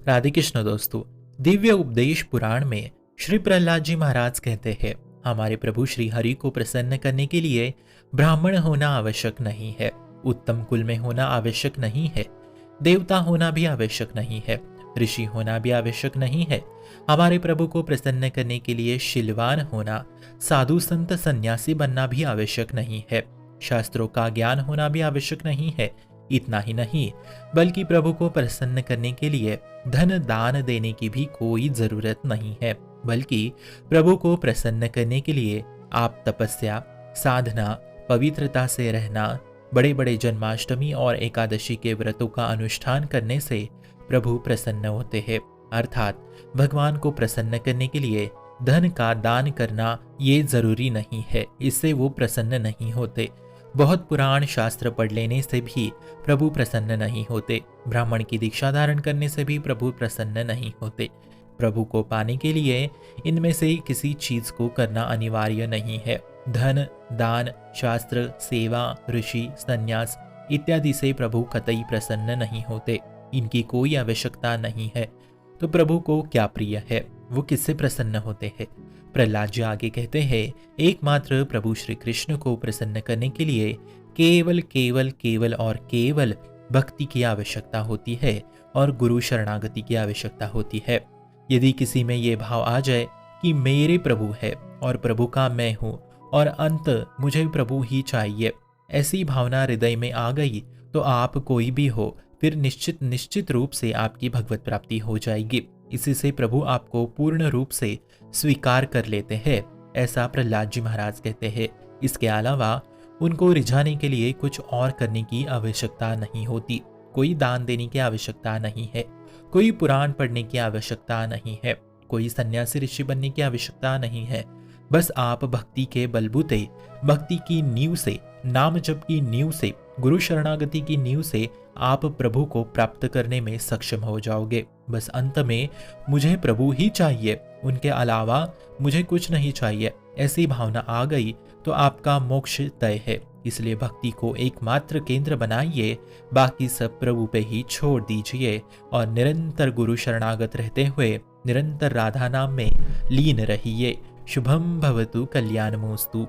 राधे कृष्ण दोस्तों। दिव्य उपदेश पुराण में श्री प्रहलाद जी महाराज कहते हैं, हमारे प्रभु श्री हरि को प्रसन्न करने के लिए ब्राह्मण होना आवश्यक नहीं है, उत्तम कुल में होना आवश्यक नहीं है, देवता होना भी आवश्यक नहीं है, ऋषि होना भी आवश्यक नहीं है। हमारे प्रभु को प्रसन्न करने के लिए शीलवान होना, साधु संत सन्यासी बनना भी आवश्यक नहीं है, शास्त्रों का ज्ञान होना भी आवश्यक नहीं है। इतना ही नहीं, बल्कि प्रभु को प्रसन्न करने के लिए धन दान देने की भी कोई जरूरत नहीं है, बल्कि प्रभु को प्रसन्न करने के लिए आप तपस्या, साधना, पवित्रता से रहना, बड़े बड़े जन्माष्टमी और एकादशी के व्रतों का अनुष्ठान करने से प्रभु प्रसन्न होते हैं। अर्थात भगवान को प्रसन्न करने के लिए धन का दान करना ये जरूरी नहीं है, इससे वो प्रसन्न नहीं होते। बहुत पुराण शास्त्र पढ़ लेने से भी प्रभु प्रसन्न नहीं होते। ब्राह्मण की दीक्षा धारण करने से भी प्रभु प्रसन्न नहीं होते। प्रभु को पाने के लिए इनमें से किसी चीज को करना अनिवार्य नहीं है। धन, दान, शास्त्र, सेवा, ऋषि, संन्यास इत्यादि से प्रभु कतई प्रसन्न नहीं होते। इनकी कोई आवश्यकता नहीं है। तो प्रभु को क्या प्रिय है, वो किससे प्रसन्न होते हैं? प्रहलाद जी आगे कहते हैं, एकमात्र प्रभु श्री कृष्ण को प्रसन्न करने के लिए केवल केवल केवल और केवल भक्ति की आवश्यकता होती है और गुरु शरणागति की आवश्यकता होती है। यदि किसी में ये भाव आ जाए कि मेरे प्रभु है और प्रभु का मैं हूँ और अंत मुझे प्रभु ही चाहिए, ऐसी भावना हृदय में आ गई तो आप कोई भी हो, फिर निश्चित रूप से आपकी भगवत प्राप्ति हो जाएगी। इसी से प्रभु आपको पूर्ण रूप से स्वीकार कर लेते हैं, ऐसा प्रहलाद जी महाराज कहते हैं। इसके अलावा उनको रिझाने के लिए कुछ और करने की आवश्यकता नहीं होती। कोई दान देने की आवश्यकता नहीं है, कोई पुराण पढ़ने की आवश्यकता नहीं है, कोई सन्यासी ऋषि बनने की आवश्यकता नहीं है। बस आप भक्ति के बलबूते, भक्ति की नींव से, नाम जप की नींव से, गुरु शरणागति की नींव से आप प्रभु को प्राप्त करने में सक्षम हो जाओगे। बस अंत में मुझे प्रभु ही चाहिए, उनके अलावा मुझे कुछ नहीं चाहिए, ऐसी भावना आ गई तो आपका मोक्ष तय है। इसलिए भक्ति को एकमात्र केंद्र बनाइए, बाकी सब प्रभु पे ही छोड़ दीजिए और निरंतर गुरु शरणागत रहते हुए निरंतर राधा नाम में लीन रहिए। शुभम भवतु कल्याणमोस्तु।